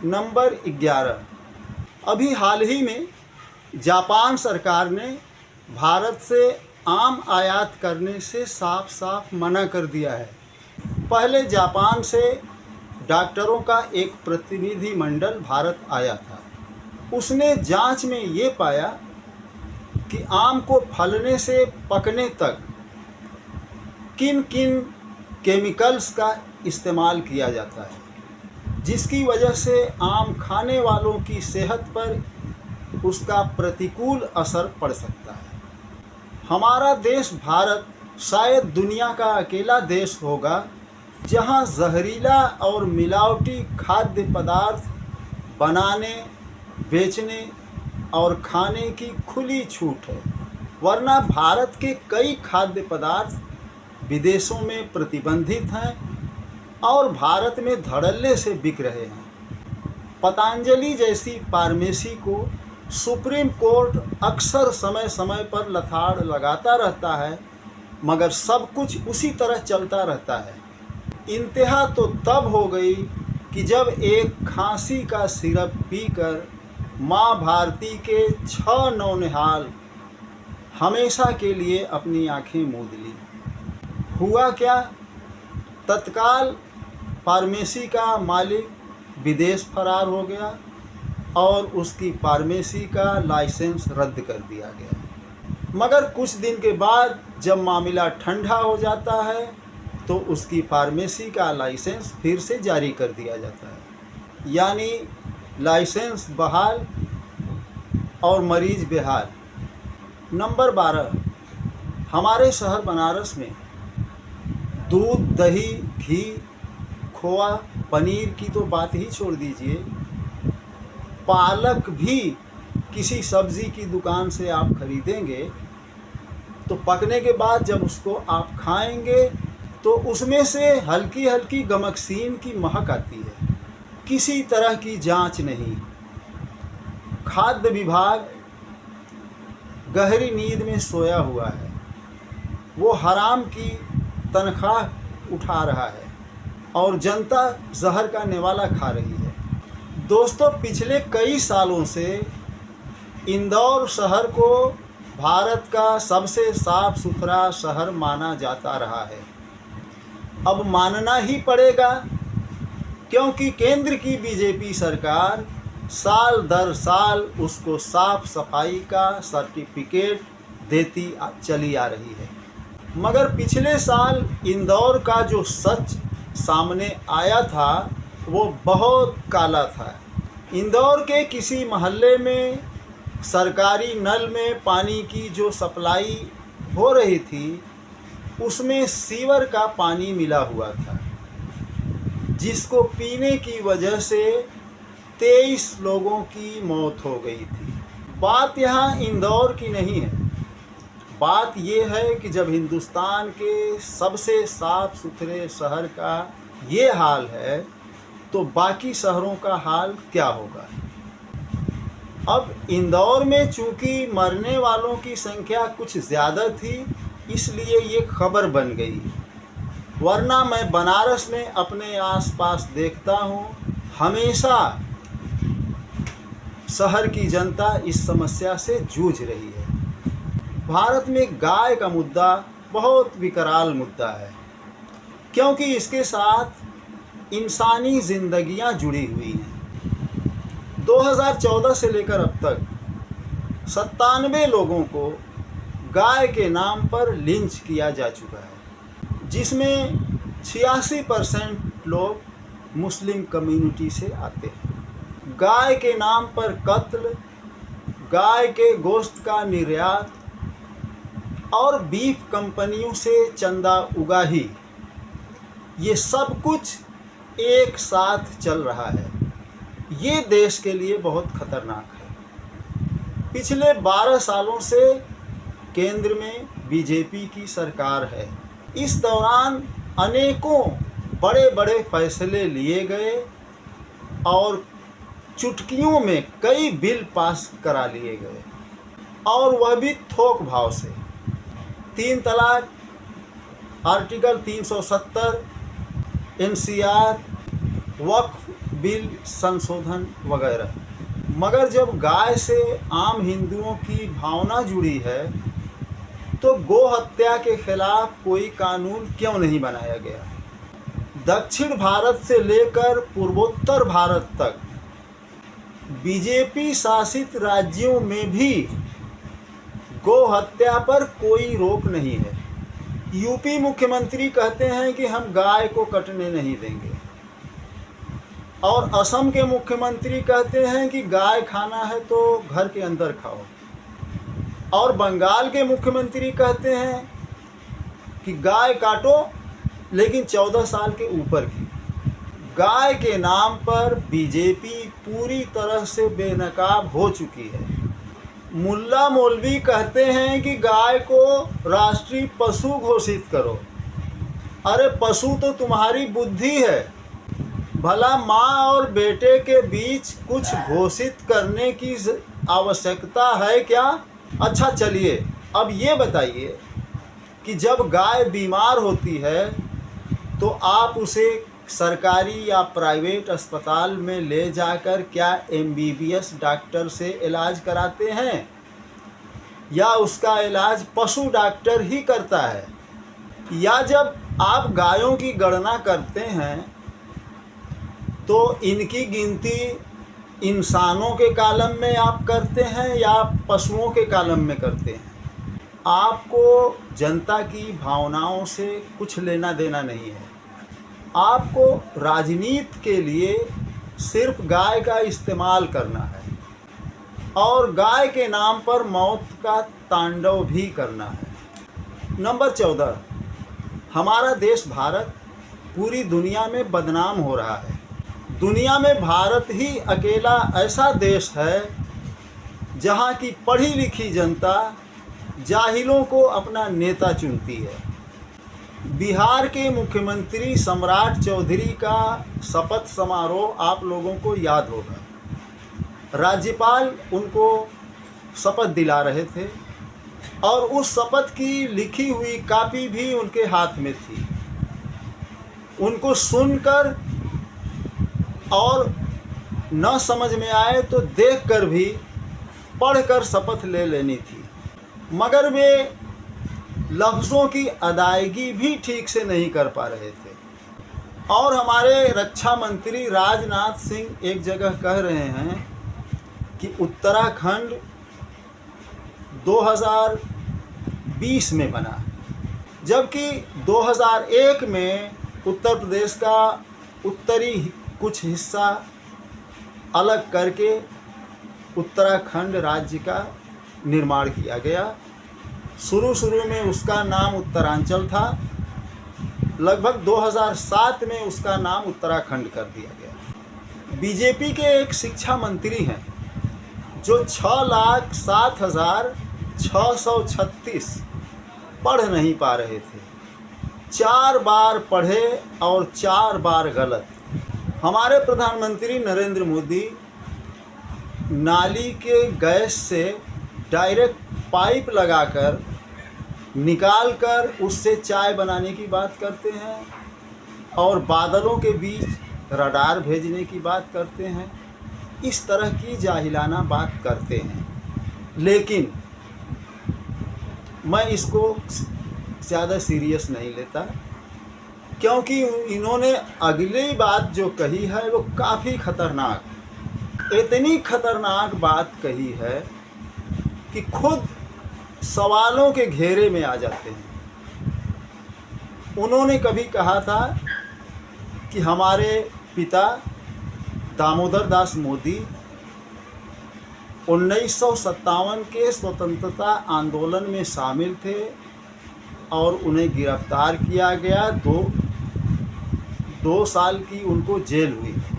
Number 11, अभी हाल ही में Japan सरकार ने भारत से आम आयात करने से साफ साफ मना कर दिया है। पहले जापान से डॉक्टरों का एक प्रतिनिधि मंडल भारत आया था। उसने जांच में ये पाया कि आम को फलने से पकने तक किन किन केमिकल्स का इस्तेमाल किया जाता है, जिसकी वजह से आम खाने वालों की सेहत पर उसका प्रतिकूल असर पड़ सकता है। हमारा देश भारत शायद दुनिया का अकेला देश होगा जहां जहरीला और मिलावटी खाद्य पदार्थ बनाने, बेचने और खाने की खुली छूट है, वरना भारत के कई खाद्य पदार्थ विदेशों में प्रतिबंधित हैं और भारत में धड़ल्ले से बिक रहे हैं। पतंजलि जैसी फार्मेसी को सुप्रीम कोर्ट अक्सर समय समय पर लताड़ लगाता रहता है, मगर सब कुछ उसी तरह चलता रहता है। इंतहा तो तब हो गई कि जब एक खांसी का सिरप पीकर माँ भारती के 6 नौनिहाल हमेशा के लिए अपनी आंखें मूंद ली। हुआ क्या? तत्काल फार्मेसी का मालिक विदेश फरार हो गया और उसकी फार्मेसी का लाइसेंस रद्द कर दिया गया। मगर कुछ दिन के बाद जब मामला ठंडा हो जाता है तो उसकी फार्मेसी का लाइसेंस फिर से जारी कर दिया जाता है, यानी लाइसेंस बहाल और मरीज बेहाल। नंबर 12, हमारे शहर बनारस में दूध, दही, घी, खोआ, पनीर की तो बात ही छोड़ दीजिए, पालक भी किसी सब्ज़ी की दुकान से आप खरीदेंगे तो पकने के बाद जब उसको आप खाएंगे तो उसमें से हल्की हल्की गमकसीन की महक आती है। किसी तरह की जांच नहीं। खाद्य विभाग गहरी नींद में सोया हुआ है, वो हराम की तनख्वाह उठा रहा है और जनता जहर का निवाला खा रही है। दोस्तों, पिछले कई सालों से इंदौर शहर को भारत का सबसे साफ सुथरा शहर माना जाता रहा है। अब मानना ही पड़ेगा, क्योंकि केंद्र की बीजेपी सरकार साल दर साल उसको साफ सफाई का सर्टिफिकेट देती चली आ रही है। मगर पिछले साल इंदौर का जो सच सामने आया था वो बहुत काला था। इंदौर के किसी मोहल्ले में सरकारी नल में पानी की जो सप्लाई हो रही थी उसमें सीवर का पानी मिला हुआ था, जिसको पीने की वजह से 23 लोगों की मौत हो गई थी। बात यहाँ इंदौर की नहीं है, बात ये है कि जब हिंदुस्तान के सबसे साफ सुथरे शहर का ये हाल है तो बाकी शहरों का हाल क्या होगा। अब इंदौर में चूंकि मरने वालों की संख्या कुछ ज़्यादा थी इसलिए ये खबर बन गई, वरना मैं बनारस में अपने आसपास देखता हूँ हमेशा शहर की जनता इस समस्या से जूझ रही है। भारत में गाय का मुद्दा बहुत विकराल मुद्दा है, क्योंकि इसके साथ इंसानी जिंदगियां जुड़ी हुई हैं। 2014 से लेकर अब तक 97 लोगों को गाय के नाम पर लिंच किया जा चुका है, जिसमें 86% लोग मुस्लिम कम्युनिटी से आते हैं। गाय के नाम पर कत्ल, गाय के गोश्त का निर्यात और बीफ कंपनियों से चंदा उगाही, ये सब कुछ एक साथ चल रहा है। ये देश के लिए बहुत खतरनाक है। पिछले 12 सालों से केंद्र में बीजेपी की सरकार है। इस दौरान अनेकों बड़े बड़े फैसले लिए गए और चुटकियों में कई बिल पास करा लिए गए, और वह भी थोक भाव से। 3 तलाक, आर्टिकल 370, NCR, वक्फ बिल संशोधन वगैरह। मगर जब गाय से आम हिंदुओं की भावना जुड़ी है तो गो हत्या के खिलाफ कोई कानून क्यों नहीं बनाया गया? दक्षिण भारत से लेकर पूर्वोत्तर भारत तक बीजेपी शासित राज्यों में भी गो हत्या पर कोई रोक नहीं है। यूपी मुख्यमंत्री कहते हैं कि हम गाय को कटने नहीं देंगे, और असम के मुख्यमंत्री कहते हैं कि गाय खाना है तो घर के अंदर खाओ, और बंगाल के मुख्यमंत्री कहते हैं कि गाय काटो लेकिन 14 साल के ऊपर की। गाय के नाम पर बीजेपी पूरी तरह से बेनकाब हो चुकी है। मुल्ला मौलवी कहते हैं कि गाय को राष्ट्रीय पशु घोषित करो। अरे पशु तो तुम्हारी बुद्धि है। भला माँ और बेटे के बीच कुछ घोषित करने की आवश्यकता है क्या? अच्छा चलिए, अब ये बताइए कि जब गाय बीमार होती है तो आप उसे सरकारी या प्राइवेट अस्पताल में ले जाकर क्या एमबीबीएस डॉक्टर से इलाज कराते हैं, या उसका इलाज पशु डॉक्टर ही करता है? या जब आप गायों की गणना करते हैं तो इनकी गिनती इंसानों के कॉलम में आप करते हैं या पशुओं के कॉलम में करते हैं? आपको जनता की भावनाओं से कुछ लेना देना नहीं है। आपको राजनीति के लिए सिर्फ गाय का इस्तेमाल करना है और गाय के नाम पर मौत का तांडव भी करना है। नंबर 14, हमारा देश भारत पूरी दुनिया में बदनाम हो रहा है। दुनिया में भारत ही अकेला ऐसा देश है जहाँ की पढ़ी लिखी जनता जाहिलों को अपना नेता चुनती है। बिहार के मुख्यमंत्री सम्राट चौधरी का शपथ समारोह आप लोगों को याद होगा। राज्यपाल उनको शपथ दिला रहे थे और उस शपथ की लिखी हुई कॉपी भी उनके हाथ में थी। उनको सुनकर और न समझ में आए तो देखकर भी पढ़कर शपथ ले लेनी थी, मगर वे लफ्ज़ों की अदायगी भी ठीक से नहीं कर पा रहे थे। और हमारे रक्षा मंत्री राजनाथ सिंह एक जगह कह रहे हैं कि उत्तराखंड 2020 में बना, जबकि 2001 में उत्तर प्रदेश का उत्तरी कुछ हिस्सा अलग करके उत्तराखंड राज्य का निर्माण किया गया। शुरू में उसका नाम उत्तरांचल था, लगभग 2007 में उसका नाम उत्तराखंड कर दिया गया। बीजेपी के एक शिक्षा मंत्री हैं जो 6,07,636 पढ़ नहीं पा रहे थे। 4 बार पढ़े और 4 बार गलत। हमारे प्रधानमंत्री नरेंद्र मोदी नाली के गैस से डायरेक्ट पाइप लगाकर निकालकर उससे चाय बनाने की बात करते हैं और बादलों के बीच रडार भेजने की बात करते हैं। इस तरह की जाहिलाना बात करते हैं, लेकिन मैं इसको ज़्यादा सीरियस नहीं लेता, क्योंकि इन्होंने अगली बात जो कही है वो काफ़ी खतरनाक, इतनी खतरनाक बात कही है कि खुद सवालों के घेरे में आ जाते हैं। उन्होंने कभी कहा था कि हमारे पिता दामोदर दास मोदी 1957 के स्वतंत्रता आंदोलन में शामिल थे और उन्हें गिरफ्तार किया गया। 2 साल की उनको जेल हुई थी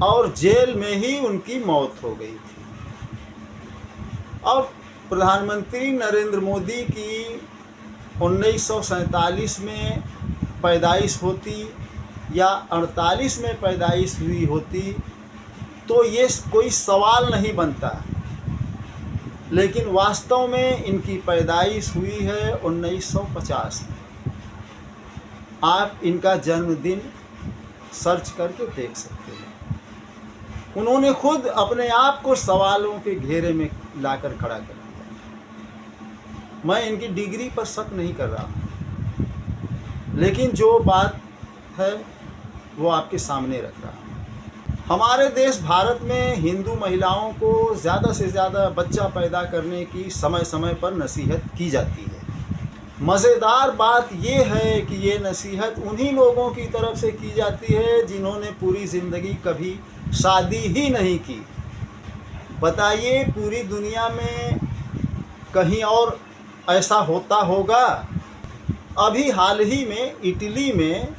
और जेल में ही उनकी मौत हो गई थी। अब प्रधानमंत्री नरेंद्र मोदी की 1947 में पैदाइश होती या 48 में पैदाइश हुई होती तो ये कोई सवाल नहीं बनता, लेकिन वास्तव में इनकी पैदाइश हुई है 1950 में। आप इनका जन्मदिन सर्च करके देख सकते हैं। उन्होंने खुद अपने आप को सवालों के घेरे में लाकर खड़ा कर दिया। मैं इनकी डिग्री पर शक नहीं कर रहा, लेकिन जो बात है वो आपके सामने रख रहा हूँ। हमारे देश भारत में हिंदू महिलाओं को ज़्यादा से ज़्यादा बच्चा पैदा करने की समय समय पर नसीहत की जाती है। मज़ेदार बात ये है कि ये नसीहत उन्हीं लोगों की तरफ से की जाती है जिन्होंने पूरी ज़िंदगी कभी शादी ही नहीं की। बताइए, पूरी दुनिया में कहीं और ऐसा होता होगा? अभी हाल ही में इटली में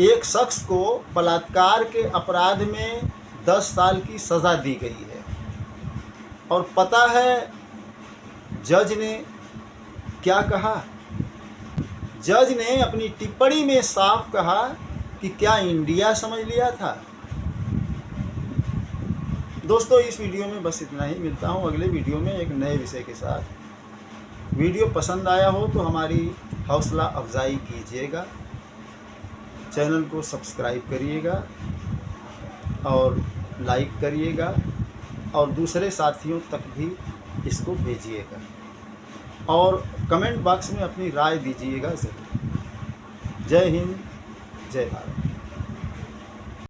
एक शख्स को बलात्कार के अपराध में 10 साल की सज़ा दी गई है। और पता है जज ने क्या कहा? जज ने अपनी टिप्पणी में साफ कहा कि क्या इंडिया समझ लिया था। दोस्तों, इस वीडियो में बस इतना ही। मिलता हूँ अगले वीडियो में एक नए विषय के साथ। वीडियो पसंद आया हो तो हमारी हौसला अफजाई कीजिएगा, चैनल को सब्सक्राइब करिएगा और लाइक करिएगा और दूसरे साथियों तक भी इसको भेजिएगा और कमेंट बॉक्स में अपनी राय दीजिएगा ज़रूर। जय हिंद, जय भारत।